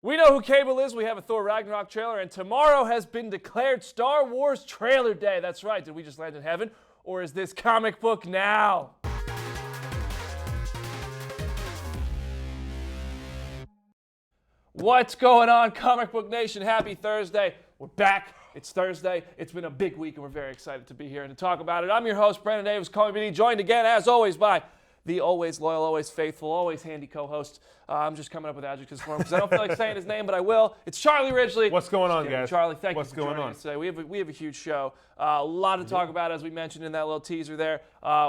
We know who Cable is. We have a Thor Ragnarok trailer, and tomorrow has been declared Star Wars Trailer Day. That's right. Did we just land in heaven? Or is this Comic Book Now? What's going on, Comic Book Nation? Happy Thursday. We're back. It's Thursday. It's been a big week, and we're very excited to be here and to talk about it. I'm your host, Brandon Davis, ComicBook, joined again, as always, by the always loyal, always faithful, always handy co-host. I'm just coming up with adjectives for him because I don't feel like saying his name, but I will. It's Charlie Ridgely. What's going on, guys? Charlie, thank What's you for joining going on us today. We have a huge show. A lot to talk about, as we mentioned in that little teaser there.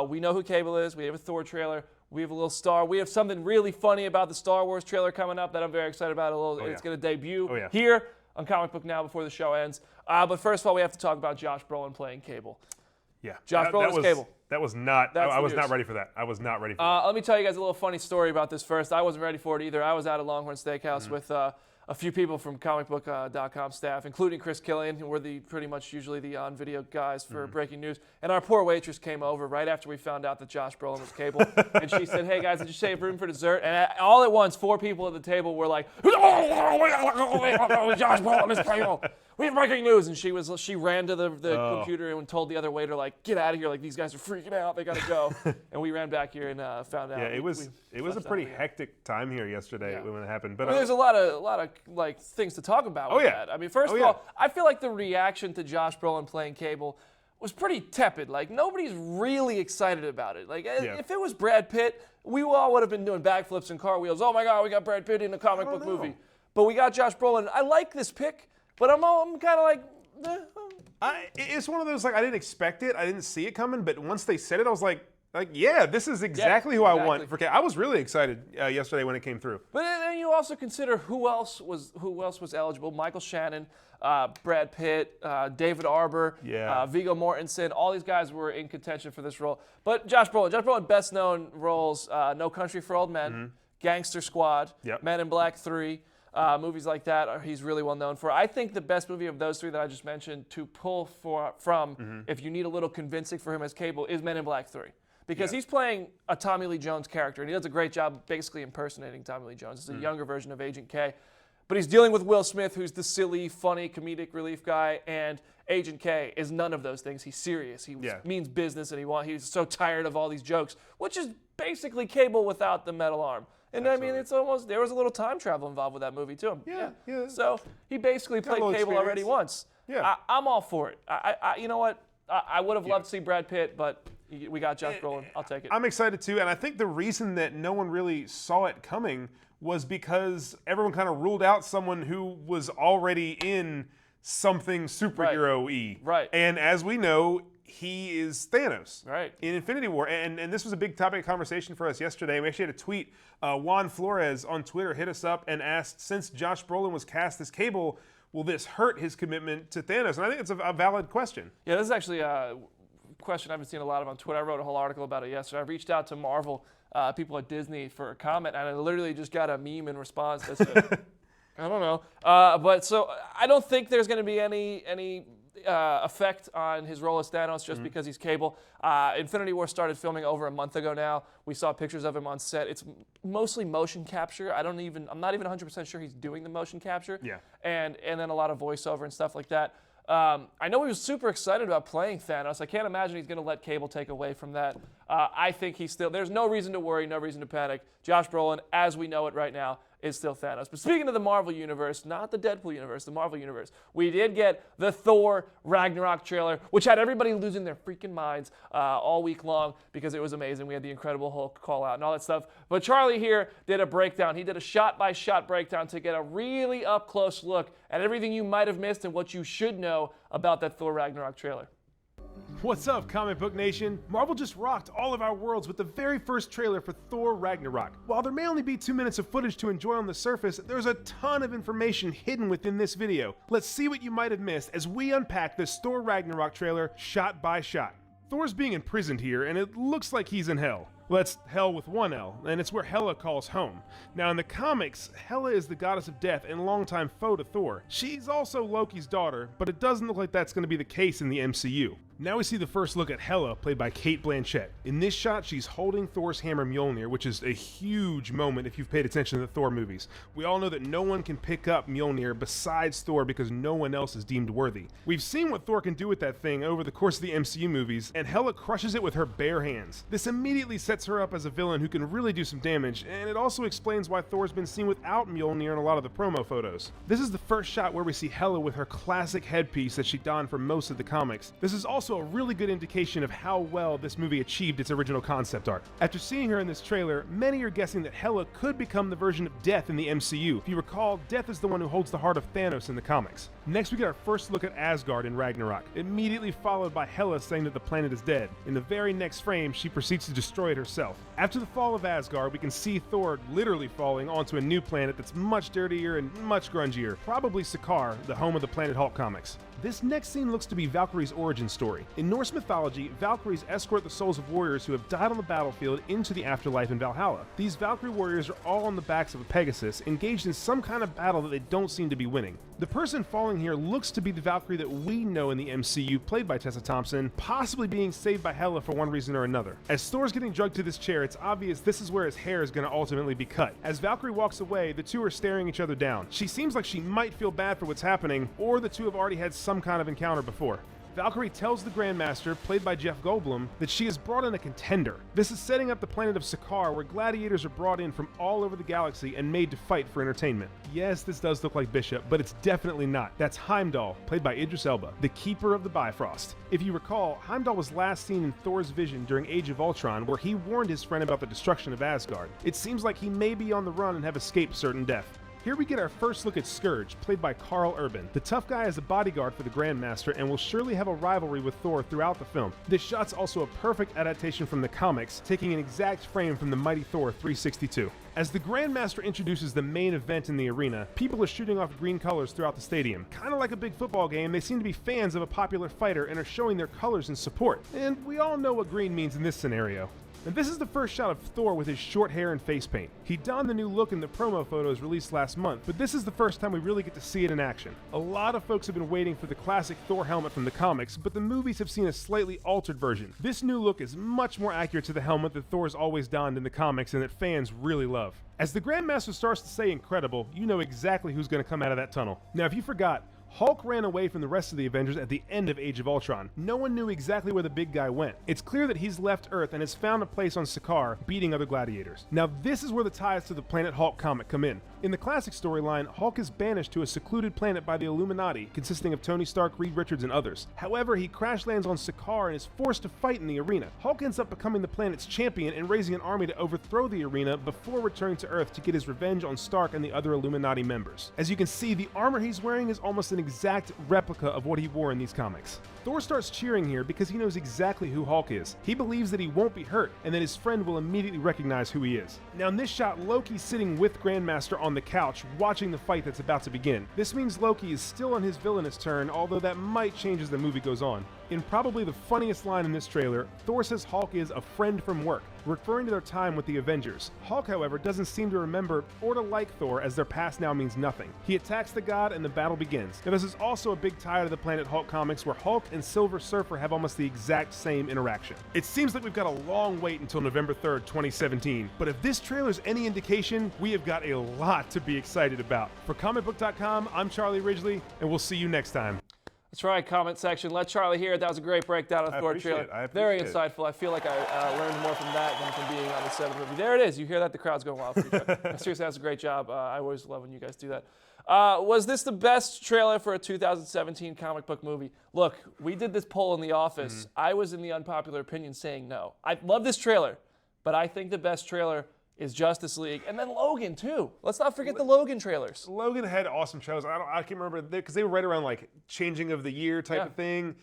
We know who Cable is. We have a Thor trailer. We have a little star. We have something really funny about the Star Wars trailer coming up that I'm very excited about. It's going to debut here on Comic Book Now before the show ends. But first of all, we have to talk about Josh Brolin playing Cable. Yeah. Josh Brolin's Cable. That was not, I was news. not ready for that. I was not ready for that. Let me tell you guys a little funny story about this first. I wasn't ready for it either. I was out at Longhorn Steakhouse with a few people from ComicBook.com staff, including Chris Killian, who were pretty much usually the on-video guys for breaking news. And our poor waitress came over right after we found out that Josh Brolin was Cable. And she said, "Hey, guys, did you save room for dessert?" And all at once, 4 people at the table were like, "Josh Brolin is Cable. We have breaking news." And she ran to the computer and told the other waiter, like, "Get out of here. Like, these guys are freaking out. They got to go." And we ran back here and found out. Yeah, it was a pretty hectic time here yesterday when it happened. But there's a lot of like things to talk about with that. I mean, first of all, I feel like the reaction to Josh Brolin playing Cable was pretty tepid. Like, nobody's really excited about it. Like, if it was Brad Pitt, we all would have been doing backflips and cartwheels. Oh my God, we got Brad Pitt in a comic book movie. But we got Josh Brolin. I like this pick. But I'm kind of like, it's one of those, like, I didn't expect it. I didn't see it coming. But once they said it, I was like, yeah, this is exactly who I want. I was really excited yesterday when it came through. But then you also consider who else was eligible. Michael Shannon, Brad Pitt, David Arbor, Viggo Mortensen. All these guys were in contention for this role. But Josh Brolin, best known roles, No Country for Old Men, Gangster Squad, Men in Black 3. Movies like that he's really well known for. I think the best movie of those 3 that I just mentioned to pull from, if you need a little convincing for him as Cable, is Men in Black 3. Because he's playing a Tommy Lee Jones character, and he does a great job basically impersonating Tommy Lee Jones. It's a younger version of Agent K. But he's dealing with Will Smith, who's the silly, funny, comedic relief guy, and Agent K is none of those things. He's serious. He means business, and he's so tired of all these jokes, which is basically Cable without the metal arm. And Absolutely. I mean, it's almost, there was a little time travel involved with that movie too. Yeah. So he basically played Cable already once. Yeah. I'm all for it. You know what? I would have loved to see Brad Pitt, but we got Josh Brolin. I'll take it. I'm excited too, and I think the reason that no one really saw it coming was because everyone kind of ruled out someone who was already in something superhero-y. Right. And as we know, he is Thanos in Infinity War. And this was a big topic of conversation for us yesterday. We actually had a tweet. Juan Flores on Twitter hit us up and asked, since Josh Brolin was cast as Cable, will this hurt his commitment to Thanos? And I think it's a valid question. Yeah, this is actually a question I've been seeing a lot of on Twitter. I wrote a whole article about it yesterday. I reached out to Marvel, people at Disney, for a comment, and I literally just got a meme in response that said, I don't know. But so I don't think there's going to be any effect on his role as Thanos just because he's Cable. Infinity War started filming over a month ago now. We saw pictures of him on set. It's mostly motion capture. I'm not even 100% sure he's doing the motion capture. Yeah. And then a lot of voiceover and stuff like that. I know he was super excited about playing Thanos. I can't imagine he's going to let Cable take away from that. I think there's no reason to worry, no reason to panic. Josh Brolin, as we know it right now, is still Thanos. But speaking of the Marvel Universe, not the Deadpool universe, the Marvel Universe, we did get the Thor Ragnarok trailer, which had everybody losing their freaking minds all week long because it was amazing. We had the Incredible Hulk call out and all that stuff. But Charlie here did a breakdown. He did a shot-by-shot breakdown to get a really up-close look at everything you might have missed and what you should know about that Thor Ragnarok trailer. What's up, Comic Book Nation? Marvel just rocked all of our worlds with the very first trailer for Thor Ragnarok. While there may only be 2 minutes of footage to enjoy on the surface, there's a ton of information hidden within this video. Let's see what you might have missed as we unpack this Thor Ragnarok trailer shot by shot. Thor's being imprisoned here, and it looks like he's in hell. Well, that's hell with one L, and it's where Hela calls home. Now, in the comics, Hela is the goddess of death and longtime foe to Thor. She's also Loki's daughter, but it doesn't look like that's going to be the case in the MCU. Now we see the first look at Hela, played by Cate Blanchett. In this shot, she's holding Thor's hammer Mjolnir, which is a huge moment if you've paid attention to the Thor movies. We all know that no one can pick up Mjolnir besides Thor because no one else is deemed worthy. We've seen what Thor can do with that thing over the course of the MCU movies, and Hela crushes it with her bare hands. This immediately sets her up as a villain who can really do some damage, and it also explains why Thor's been seen without Mjolnir in a lot of the promo photos. This is the first shot where we see Hela with her classic headpiece that she donned for most of the comics. This is also a really good indication of how well this movie achieved its original concept art. After seeing her in this trailer, many are guessing that Hela could become the version of Death in the MCU. If you recall, Death is the one who holds the heart of Thanos in the comics. Next, we get our first look at Asgard in Ragnarok, immediately followed by Hela saying that the planet is dead. In the very next frame, she proceeds to destroy it herself. After the fall of Asgard, we can see Thor literally falling onto a new planet that's much dirtier and much grungier, probably Sakaar, the home of the Planet Hulk comics. This next scene looks to be Valkyrie's origin story. In Norse mythology, Valkyries escort the souls of warriors who have died on the battlefield into the afterlife in Valhalla. These Valkyrie warriors are all on the backs of a Pegasus, engaged in some kind of battle that they don't seem to be winning. The person falling here looks to be the Valkyrie that we know in the MCU, played by Tessa Thompson, possibly being saved by Hela for one reason or another. As Thor's getting drugged to this chair, it's obvious this is where his hair is going to ultimately be cut. As Valkyrie walks away, the two are staring each other down. She seems like she might feel bad for what's happening, or the two have already had some kind of encounter before. Valkyrie tells the Grandmaster, played by Jeff Goldblum, that she has brought in a contender. This is setting up the planet of Sakaar, where gladiators are brought in from all over the galaxy and made to fight for entertainment. Yes, this does look like Bishop, but it's definitely not. That's Heimdall, played by Idris Elba, the Keeper of the Bifrost. If you recall, Heimdall was last seen in Thor's vision during Age of Ultron, where he warned his friend about the destruction of Asgard. It seems like he may be on the run and have escaped certain death. Here we get our first look at Scourge, played by Karl Urban. The tough guy is a bodyguard for the Grandmaster and will surely have a rivalry with Thor throughout the film. This shot's also a perfect adaptation from the comics, taking an exact frame from the Mighty Thor 362. As the Grandmaster introduces the main event in the arena, people are shooting off green colors throughout the stadium. Kind of like a big football game, they seem to be fans of a popular fighter and are showing their colors in support. And we all know what green means in this scenario. And this is the first shot of Thor with his short hair and face paint. He donned the new look in the promo photos released last month, but this is the first time we really get to see it in action. A lot of folks have been waiting for the classic Thor helmet from the comics, but the movies have seen a slightly altered version. This new look is much more accurate to the helmet that Thor's always donned in the comics and that fans really love. As the Grandmaster starts to say incredible, you know exactly who's going to come out of that tunnel. Now, if you forgot, Hulk ran away from the rest of the Avengers at the end of Age of Ultron. No one knew exactly where the big guy went. It's clear that he's left Earth and has found a place on Sakaar, beating other gladiators. Now this is where the ties to the Planet Hulk comic come in. In the classic storyline, Hulk is banished to a secluded planet by the Illuminati, consisting of Tony Stark, Reed Richards, and others. However, he crash lands on Sakaar and is forced to fight in the arena. Hulk ends up becoming the planet's champion and raising an army to overthrow the arena before returning to Earth to get his revenge on Stark and the other Illuminati members. As you can see, the armor he's wearing is almost an exact replica of what he wore in these comics. Thor starts cheering here because he knows exactly who Hulk is. He believes that he won't be hurt and that his friend will immediately recognize who he is. Now in this shot, Loki's sitting with Grandmaster on the couch watching the fight that's about to begin. This means Loki is still on his villainous turn, although that might change as the movie goes on. In probably the funniest line in this trailer, Thor says Hulk is a friend from work, referring to their time with the Avengers. Hulk, however, doesn't seem to remember or to like Thor, as their past now means nothing. He attacks the god and the battle begins. Now this is also a big tie to the Planet Hulk comics, where Hulk and Silver Surfer have almost the exact same interaction. It seems like we've got a long wait until November 3rd, 2017, but if this trailer is any indication, we have got a lot to be excited about. For ComicBook.com, I'm Charlie Ridgely, and we'll see you next time. That's right, comment section. Let Charlie hear it. That was a great breakdown of the Thor trailer. Very insightful. I feel like I learned more from that than from being on the set of the movie. There it is. You hear that? The crowd's going wild for each other. Seriously, that's a great job. I always love when you guys do that. Was this the best trailer for a 2017 comic book movie? Look, we did this poll in the office. I was in the unpopular opinion saying no. I love this trailer, but I think the best trailer is Justice League, and then Logan too. Let's not forget the Logan trailers. Logan had awesome trailers. I can't remember, because they were right around like changing of the year type of thing.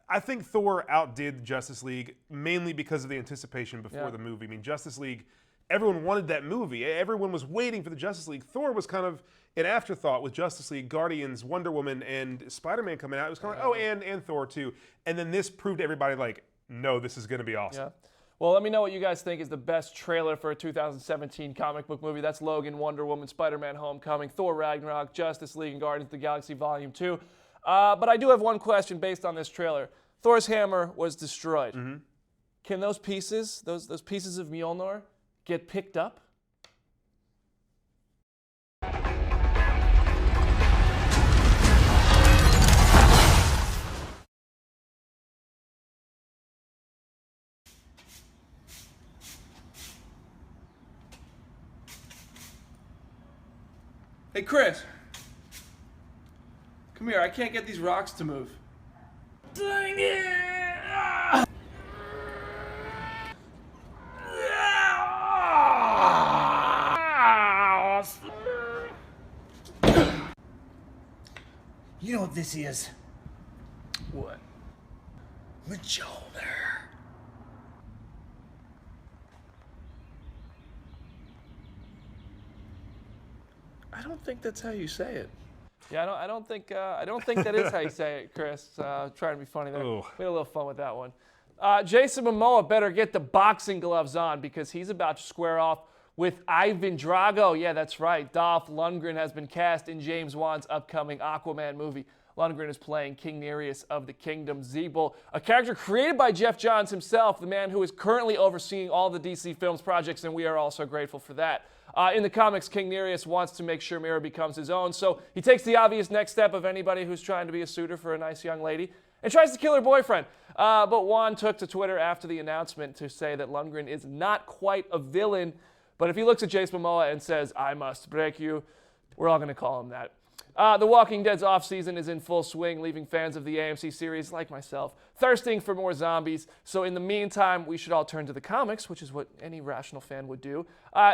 I think Thor outdid Justice League mainly because of the anticipation before the movie. I mean, Justice League, everyone wanted that movie. Everyone was waiting for the Justice League. Thor was kind of an afterthought with Justice League, Guardians, Wonder Woman, and Spider-Man coming out. It was kind of like, oh, and Thor too. And then this proved to everybody like, no, this is going to be awesome. Yeah. Well, let me know what you guys think is the best trailer for a 2017 comic book movie. That's Logan, Wonder Woman, Spider-Man Homecoming, Thor Ragnarok, Justice League, and Guardians of the Galaxy Volume 2. But I do have one question based on this trailer. Thor's hammer was destroyed. Can those pieces, those pieces of Mjolnir, get picked up? Hey, Chris. Come here. I can't get these rocks to move. Dang it! You know what this is? What? Mjolnir. I don't think that's how you say it. Yeah, I don't think that is how you say it, Chris. Trying to be funny there. Oh. We had a little fun with that one. Jason Momoa better get the boxing gloves on because he's about to square off with Ivan Drago. Yeah, that's right. Dolph Lundgren has been cast in James Wan's upcoming Aquaman movie. Lundgren is playing King Nereus of the Kingdom Zeeble, a character created by Jeff Johns himself, the man who is currently overseeing all the DC Films projects, and we are also grateful for that. In the comics, King Nereus wants to make sure Mera becomes his own, so he takes the obvious next step of anybody who's trying to be a suitor for a nice young lady and tries to kill her boyfriend. But Wan took to Twitter after the announcement to say that Lundgren is not quite a villain, but if he looks at Jason Momoa and says, "I must break you," we're all going to call him that. The Walking Dead's off-season is in full swing, leaving fans of the AMC series, like myself, thirsting for more zombies. So in the meantime, we should all turn to the comics, which is what any rational fan would do.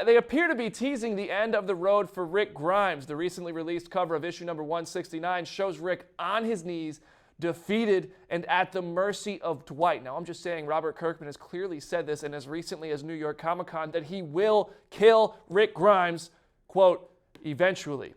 They appear to be teasing the end of the road for Rick Grimes. The recently released cover of issue number 169 shows Rick on his knees, defeated and at the mercy of Dwight. Now, I'm just saying, Robert Kirkman has clearly said this, and as recently as New York Comic Con, that he will kill Rick Grimes, quote, eventually.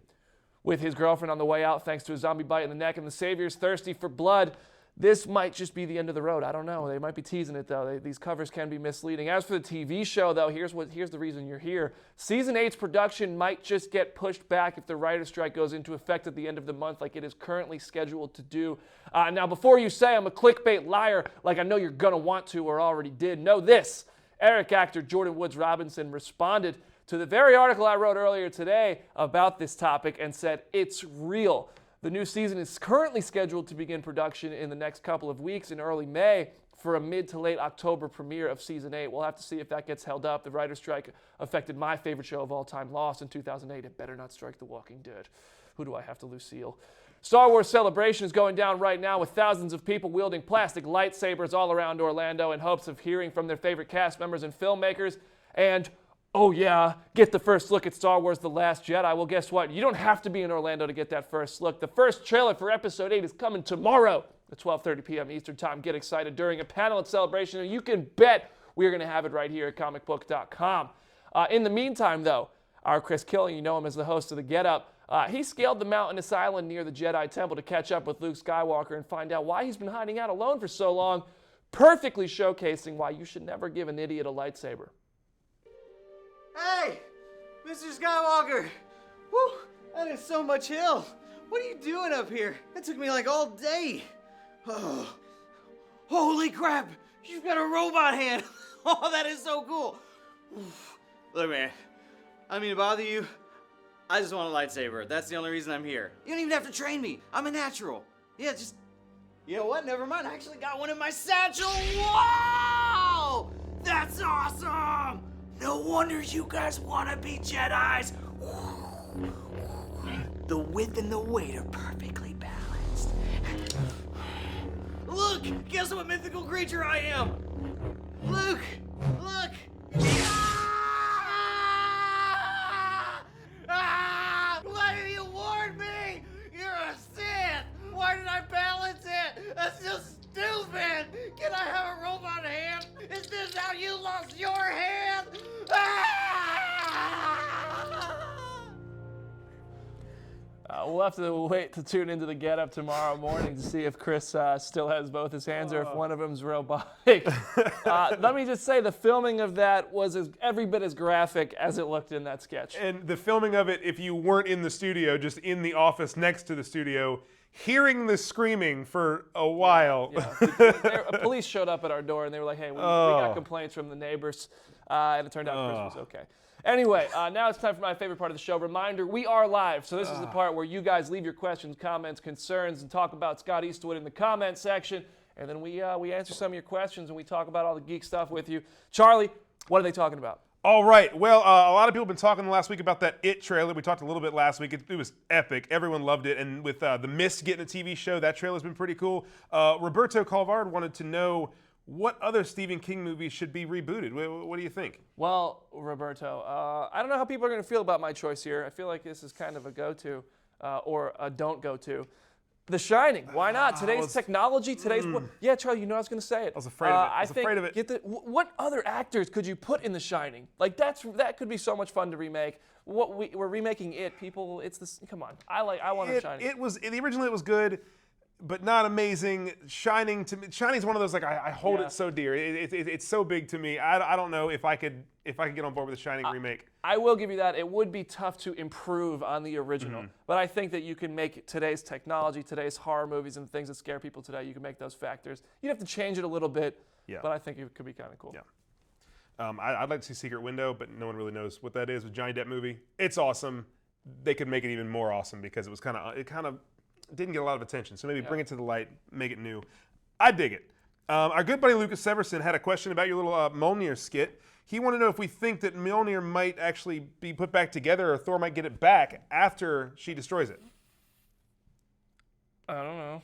With his girlfriend on the way out thanks to a zombie bite in the neck and the Savior's thirsty for blood, this might just be the end of the road. I don't know. They might be teasing it, though. These covers can be misleading. As for the TV show, though, here's the reason you're here. Season 8's production might just get pushed back if the writer's strike goes into effect at the end of the month like it is currently scheduled to do. Now, before you say I'm a clickbait liar like I know you're going to want to or already did, know this. Eric actor Jordan Woods Robinson responded to the very article I wrote earlier today about this topic and said, it's real. The new season is currently scheduled to begin production in the next couple of weeks in early May for a mid to late October premiere of season 8. We'll have to see if that gets held up. The writer's strike affected my favorite show of all time, Lost, in 2008. It better not strike The Walking Dead. Who do I have to, Lucille? Star Wars Celebration is going down right now with thousands of people wielding plastic lightsabers all around Orlando in hopes of hearing from their favorite cast members and filmmakers. And oh yeah, get the first look at Star Wars The Last Jedi. Well, guess what? You don't have to be in Orlando to get that first look. The first trailer for Episode 8 is coming tomorrow at 12:30 p.m. Eastern Time. Get excited during a panel at Celebration, and you can bet we're going to have it right here at Comicbook.com. In the meantime, though, our Chris Killing, you know him as the host of The Get Up, he scaled the mountainous island near the Jedi Temple to catch up with Luke Skywalker and find out why he's been hiding out alone for so long, perfectly showcasing why you should never give an idiot a lightsaber. Hey, Mr. Skywalker! Whew, that is so much hill. What are you doing up here? That took me like all day. Oh, holy crap! You've got a robot hand. Oh, that is so cool. Oof. Look, man, I don't mean to bother you. I just want a lightsaber. That's the only reason I'm here. You don't even have to train me. I'm a natural. Yeah, just, you know what? Never mind. I actually got one in my satchel. Whoa! That's awesome! No wonder you guys want to be Jedis. The width and the weight are perfectly balanced. Look! Guess what mythical creature I am? Luke! Look! Why did you warn me? You're a Sith! Why did I balance it? That's just stupid! Can I have a robot hand? Is this how you lost your hand? We'll have to wait to tune into the Get Up tomorrow morning to see if Chris still has both his hands or if one of them's robotic. Let me just say the filming of that was every bit as graphic as it looked in that sketch. And the filming of it, if you weren't in the studio, just in the office next to the studio, hearing the screaming for a while. Police showed up at our door and they were like, hey, we got complaints from the neighbors. And it turned out Chris was okay. Anyway, now it's time for my favorite part of the show. Reminder, we are live. So this is the part where you guys leave your questions, comments, concerns, and talk about Scott Eastwood in the comment section. And then we answer some of your questions and we talk about all the geek stuff with you. Charlie, what are they talking about? All right. Well, a lot of people have been talking last week about that It trailer. We talked a little bit last week. It was epic. Everyone loved it. And with The Mist getting a TV show, that trailer's been pretty cool. Roberto Calvard wanted to know what other Stephen King movies should be rebooted. What do you think? Well, Roberto, I don't know how people are going to feel about my choice here. I feel like this is kind of a go-to or a don't go-to. The Shining. Why not? Today's technology, yeah, Charlie, you know I was going to say it. I was afraid of it. I was afraid of it. What other actors could you put in The Shining? Like that could be so much fun to remake. We're remaking it. People, it's this. Come on, I want The Shining. Originally it was good, but not amazing. Shining's one of those like I hold it so dear. It's so big to me. I don't know if I could get on board with the Shining remake. I will give you that. It would be tough to improve on the original, but I think that you can make today's technology, today's horror movies, and things that scare people today. You can make those factors. You'd have to change it a little bit, but I think it could be kind of cool. Yeah. I'd like to see Secret Window, but no one really knows what that is. With Johnny Depp movie, it's awesome. They could make it even more awesome because it kind of didn't get a lot of attention. So maybe bring it to the light, make it new. I dig it. Our good buddy Lucas Severson had a question about your little Mjolnir skit. He wanted to know if we think that Mjolnir might actually be put back together or Thor might get it back after she destroys it. I don't know.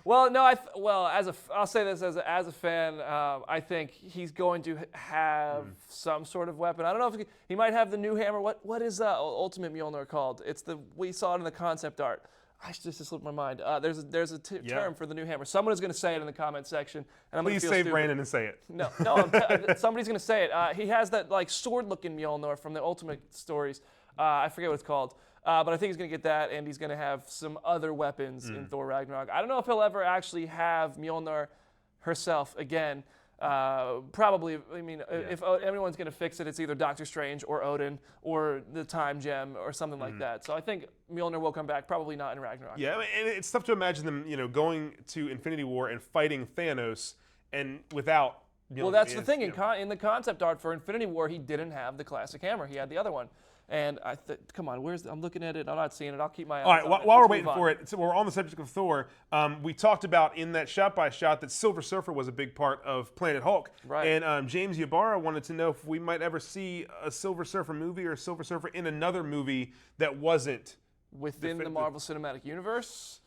Well, no. I'll say this as a fan. I think he's going to have some sort of weapon. I don't know if he might have the new hammer. What is Ultimate Mjolnir called? We saw it in the concept art. I just slipped my mind. There's a term for the new hammer. Someone is going to say it in the comment section, and I'm going to feel Please save stupid. Brandon and say it. No, somebody's going to say it. He has that like sword-looking Mjolnir from the Ultimate stories. I forget what it's called. But I think he's going to get that, and he's going to have some other weapons in Thor Ragnarok. I don't know if he'll ever actually have Mjolnir herself again. Probably, if anyone's going to fix it, it's either Doctor Strange or Odin or the Time Gem or something like that. So I think Mjolnir will come back, probably not in Ragnarok. Yeah, and it's tough to imagine them, going to Infinity War and fighting Thanos and without Mjolnir. Well, that's the thing. In the concept art for Infinity War, he didn't have the classic hammer. He had the other one. And come on, I'm looking at it. I'm not seeing it. I'll keep my eyes on it. All right, while we're waiting for it, so we're on the subject of Thor. We talked about in that shot-by-shot that Silver Surfer was a big part of Planet Hulk. Right. And James Ybarra wanted to know if we might ever see a Silver Surfer movie or a Silver Surfer in another movie that wasn't within the Marvel Cinematic Universe.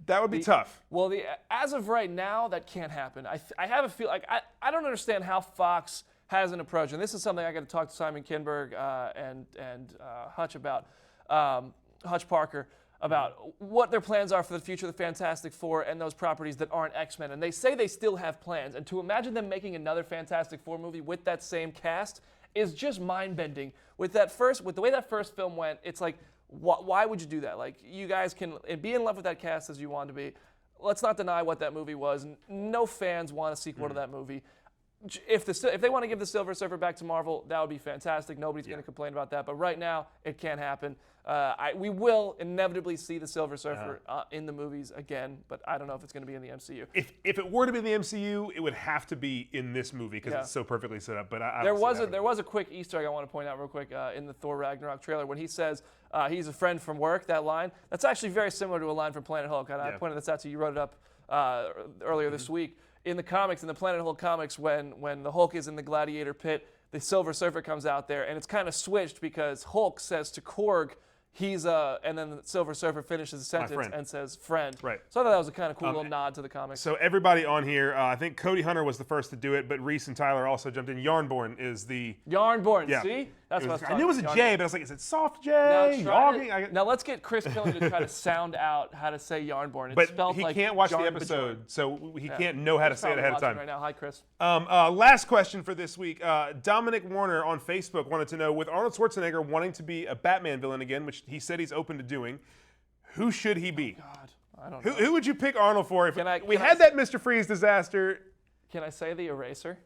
That would be tough. Well, as of right now, that can't happen. I have a feel like I don't understand how Fox has an approach, and this is something I got to talk to Simon Kinberg and Hutch about, Hutch Parker, about what their plans are for the future of the Fantastic Four and those properties that aren't X-Men. And they say they still have plans, and to imagine them making another Fantastic Four movie with that same cast is just mind-bending. With the way that first film went, it's like, why would you do that? Like, you guys can be in love with that cast as you want to be. Let's not deny what that movie was. No fans want a sequel to that movie. If they want to give the Silver Surfer back to Marvel, that would be fantastic. Nobody's going to complain about that. But right now, it can't happen. We will inevitably see the Silver Surfer in the movies again, but I don't know if it's going to be in the MCU. If it were to be in the MCU, it would have to be in this movie because it's so perfectly set up. But there was a quick Easter egg I want to point out real quick in the Thor Ragnarok trailer when he says he's a friend from work. That line, that's actually very similar to a line from Planet Hulk. And I pointed this out to you. You wrote it up earlier this week. In the comics, in the Planet Hulk comics, when the Hulk is in the gladiator pit, the Silver Surfer comes out there, and it's kind of switched because Hulk says to Korg, he's and then the Silver Surfer finishes the sentence friend. and says friend. Right. So I thought that was a kind of cool little nod to the comics. So everybody on here, I think Cody Hunter was the first to do it, but Reese and Tyler also jumped in. Yarnborn is the... Yarnborn, Yeah. see? That's what I was I talking knew it was a about. J, but I was like, is it soft J? Now let's get Chris Pilling to try to sound out how to say Yarnborn. It's But spelled he like can't watch the Yarn episode, Bajorn. so he can't know how to say it Probably ahead of watching time. right now. Hi, Chris. Last question for this week. Dominic Warner on Facebook wanted to know, with Arnold Schwarzenegger wanting to be a Batman villain again, which he said he's open to doing, who should he be? God, I don't know. Who would you pick Arnold for? If we can had I- that Mr. Freeze disaster. Can I say the Eraser?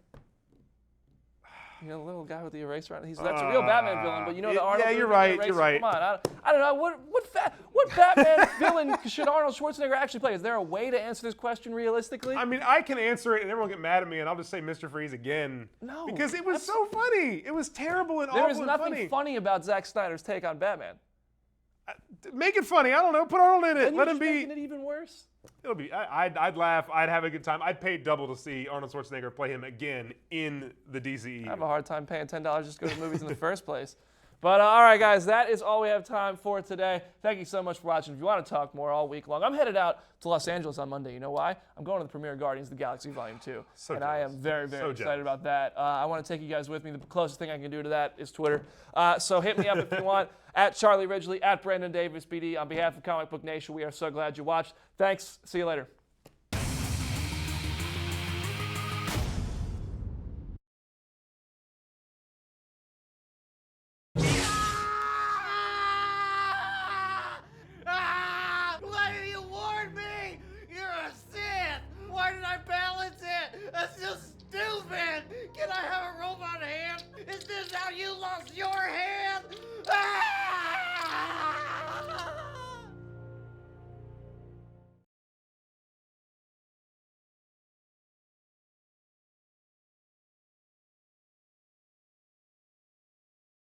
You know, the little guy with the eraser on it. That's a real Batman villain, but you know the Arnold. Yeah, you're movie, right. The Eraser? You're right. Come on, I don't know what Batman villain should Arnold Schwarzenegger actually play? Is there a way to answer this question realistically? I mean, I can answer it, and everyone will get mad at me, and I'll just say Mr. Freeze again. No, because it was so funny. It was terrible and there awful is and nothing funny. funny about Zack Snyder's take on Batman. Make it funny. I don't know. Put Arnold in it. And Let you're him just be. making it even worse. It'll be. I'd laugh. I'd have a good time. I'd pay double to see Arnold Schwarzenegger play him again in the DCEU. I have a hard time paying $10 just to go to the movies in the first place. But all right, guys, that is all we have time for today. Thank you so much for watching. If you want to talk more all week long, I'm headed out to Los Angeles on Monday. You know why? I'm going to the premiere of Guardians of the Galaxy Volume 2. So and I jealous. am very, very So excited jealous. about that. I want to take you guys with me. The closest thing I can do to that is Twitter. So hit me up if you want, at Charlie Ridgely, at Brandon Davis BD. On behalf of Comic Book Nation, we are so glad you watched. Thanks. See you later.